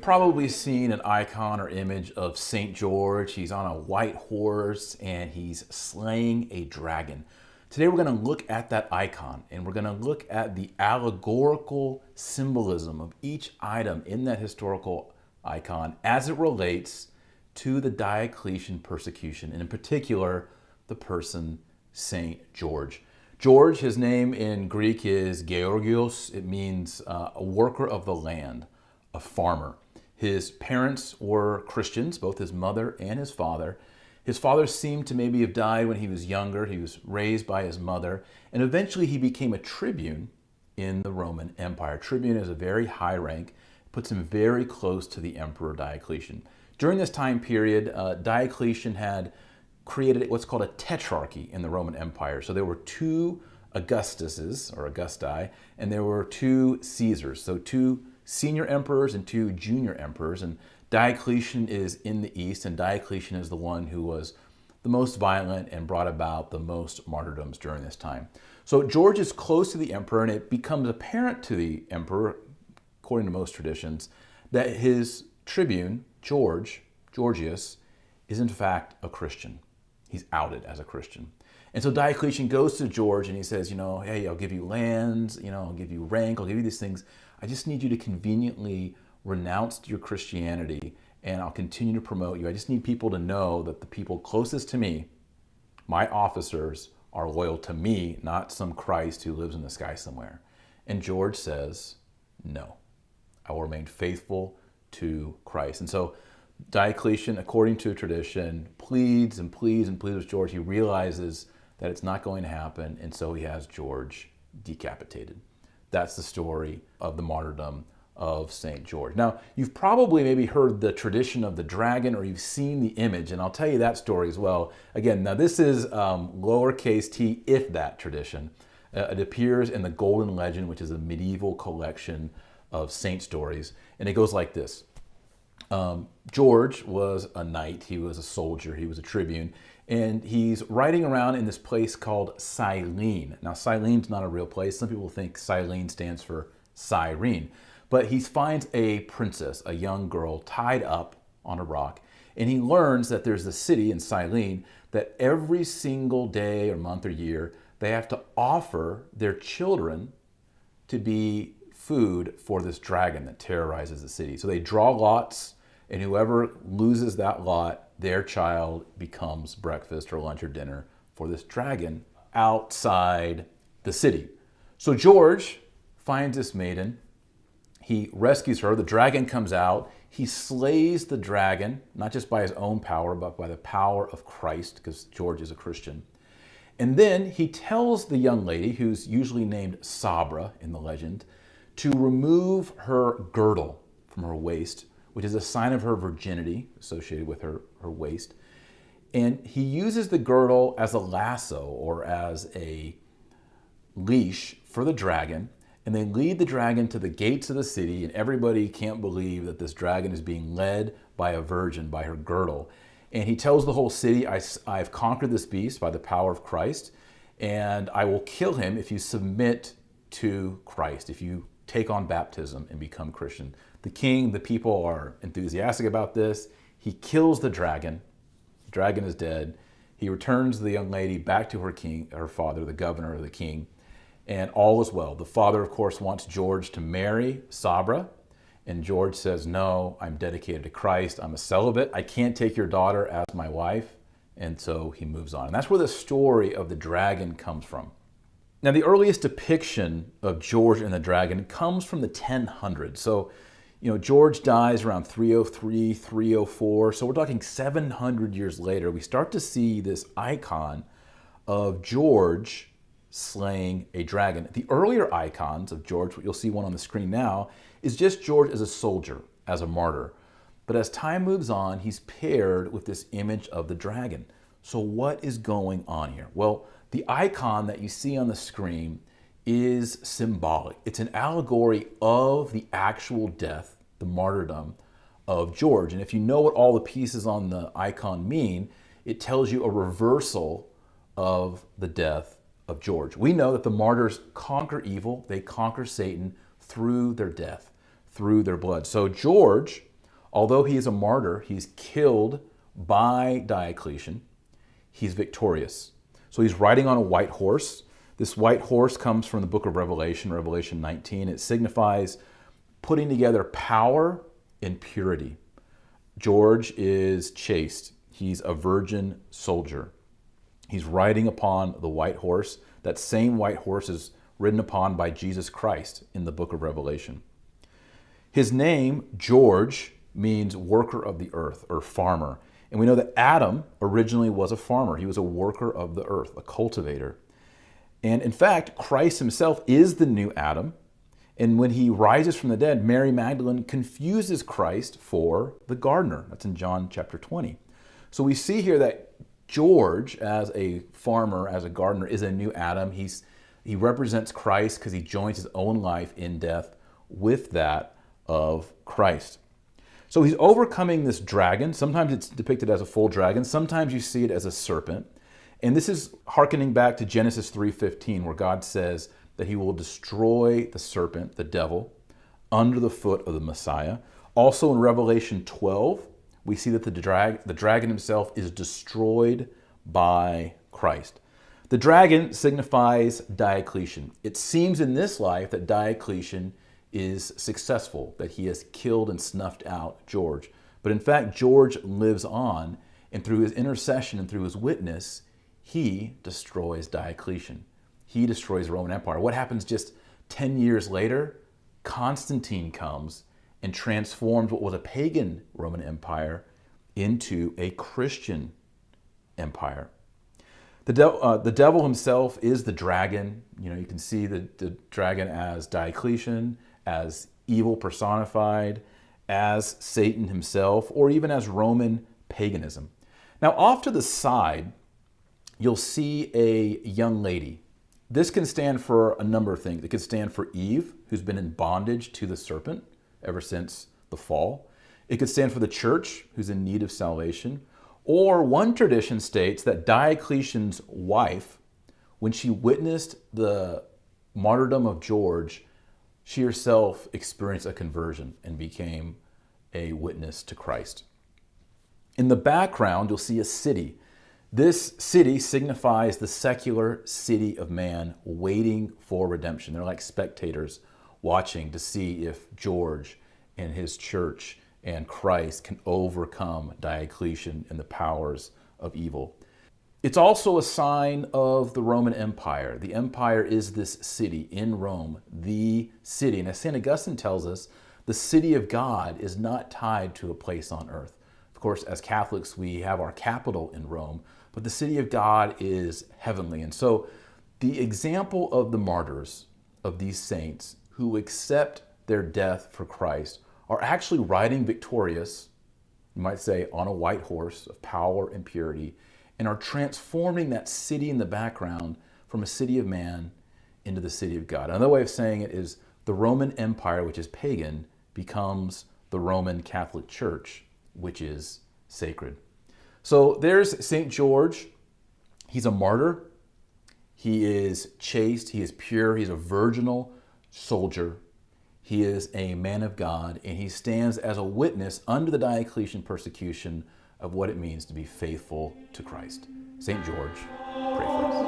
probably seen an icon or image of St. George. He's on a white horse and he's slaying a dragon. Today we're going to look at that icon and we're going to look at the allegorical symbolism of each item in that historical icon as it relates to the Diocletian persecution, and in particular, the person St. George. George, his name in Greek is Georgios. It means a worker of the land, a farmer. His parents were Christians, both his mother and his father. His father seemed to maybe have died when he was younger. He was raised by his mother, and eventually he became a tribune in the Roman Empire. Tribune is a very high rank, puts him very close to the Emperor Diocletian. During this time period, Diocletian had created what's called a tetrarchy in the Roman Empire. So there were two Augustuses, or Augusti, and there were two Caesars. So two senior emperors and two junior emperors. And Diocletian is in the east, and Diocletian is the one who was the most violent and brought about the most martyrdoms during this time. So George is close to the emperor, and it becomes apparent to the emperor, according to most traditions, that his tribune, Georgius, is in fact a Christian. He's outed as a Christian. And so Diocletian goes to George and he says, hey, I'll give you lands, I'll give you rank, I'll give you these things. I just need you to conveniently renounce your Christianity and I'll continue to promote you. I just need people to know that the people closest to me, my officers, are loyal to me, not some Christ who lives in the sky somewhere. And George says, no, I will remain faithful to Christ. And so Diocletian, according to tradition, pleads and pleads and pleads with George. He realizes that it's not going to happen, and so he has George decapitated. That's the story of the martyrdom of St. George. Now, you've probably maybe heard the tradition of the dragon, or you've seen the image, and I'll tell you that story as well. Again, now this is lowercase t, if that tradition. It appears in the Golden Legend, which is a medieval collection of saint stories, and it goes like this. George was a knight, he was a soldier, he was a tribune, and he's riding around in this place called Cyrene. Now, Cyrene's not a real place. Some people think Cyrene stands for Cyrene. But he finds a princess, a young girl, tied up on a rock, and he learns that there's a city in Cyrene that every single day or month or year, they have to offer their children to be food for this dragon that terrorizes the city. So they draw lots, and whoever loses that lot, their child becomes breakfast or lunch or dinner for this dragon outside the city. So George finds this maiden. He rescues her. The dragon comes out. He slays the dragon, not just by his own power, but by the power of Christ, because George is a Christian. And then he tells the young lady, who's usually named Sabra in the legend, to remove her girdle from her waist, which is a sign of her virginity associated with her waist. And he uses the girdle as a lasso or as a leash for the dragon, and they lead the dragon to the gates of the city, and everybody can't believe that this dragon is being led by a virgin, by her girdle. And he tells the whole city, I've conquered this beast by the power of Christ, and I will kill him if you submit to Christ, if you take on baptism and become Christian. The king, the people are enthusiastic about this. He kills the dragon. The dragon is dead. He returns the young lady back to her father, the governor or the king, and all is well. The father, of course, wants George to marry Sabra, and George says, no, I'm dedicated to Christ. I'm a celibate. I can't take your daughter as my wife. And so he moves on. And that's where the story of the dragon comes from. Now, the earliest depiction of George and the dragon comes from the 1000s. So, George dies around 303, 304. So we're talking 700 years later. We start to see this icon of George slaying a dragon. The earlier icons of George, you'll see one on the screen now, is just George as a soldier, as a martyr. But as time moves on, he's paired with this image of the dragon. So what is going on here? Well, the icon that you see on the screen is symbolic. It's an allegory of the actual death, the martyrdom of George. And if you know what all the pieces on the icon mean, it tells you a reversal of the death of George. We know that the martyrs conquer evil, they conquer Satan through their death, through their blood. So George Although he is a martyr, he's killed by Diocletian, he's victorious. So he's riding on a white horse. This white horse comes from the book of Revelation, Revelation 19. It signifies putting together power and purity. George is chaste. He's a virgin soldier. He's riding upon the white horse. That same white horse is ridden upon by Jesus Christ in the book of Revelation. His name, George, means worker of the earth or farmer. And we know that Adam originally was a farmer. He was a worker of the earth, a cultivator. And in fact, Christ himself is the new Adam. And when he rises from the dead, Mary Magdalene confuses Christ for the gardener. That's in John chapter 20. So we see here that George, as a farmer, as a gardener, is a new Adam. He represents Christ because he joins his own life in death with that of Christ. So he's overcoming this dragon. Sometimes it's depicted as a full dragon. Sometimes you see it as a serpent. And this is hearkening back to Genesis 3:15, where God says that he will destroy the serpent, the devil, under the foot of the Messiah. Also in Revelation 12, we see that the dragon himself is destroyed by Christ. The dragon signifies Diocletian. It seems in this life that Diocletian is successful, that he has killed and snuffed out George. But in fact, George lives on, and through his intercession and through his witness, he destroys Diocletian. He destroys the Roman Empire. What happens just 10 years later? Constantine comes and transforms what was a pagan Roman Empire into a Christian empire. The devil himself is the dragon. You know, you can see the dragon as Diocletian, as evil personified, as Satan himself, or even as Roman paganism. Now, off to the side, you'll see a young lady. This can stand for a number of things. It could stand for Eve, who's been in bondage to the serpent ever since the fall. It could stand for the church, who's in need of salvation. Or one tradition states that Diocletian's wife, when she witnessed the martyrdom of George, she herself experienced a conversion and became a witness to Christ. In the background, you'll see a city. This city signifies the secular city of man waiting for redemption. They're like spectators watching to see if George and his church and Christ can overcome Diocletian and the powers of evil. It's also a sign of the Roman Empire. The empire is this city in Rome, the city. And as St. Augustine tells us, the city of God is not tied to a place on earth. Of course, as Catholics, we have our capital in Rome, but the city of God is heavenly. And so the example of the martyrs, of these saints who accept their death for Christ, are actually riding victorious, you might say, on a white horse of power and purity, and are transforming that city in the background from a city of man into the city of God. Another way of saying it is the Roman Empire, which is pagan, becomes the Roman Catholic Church, which is sacred. So there's St. George. He's a martyr. He is chaste. He is pure. He's a virginal soldier. He is a man of God, and he stands as a witness under the Diocletian persecution of what it means to be faithful to Christ. St. George, pray for us.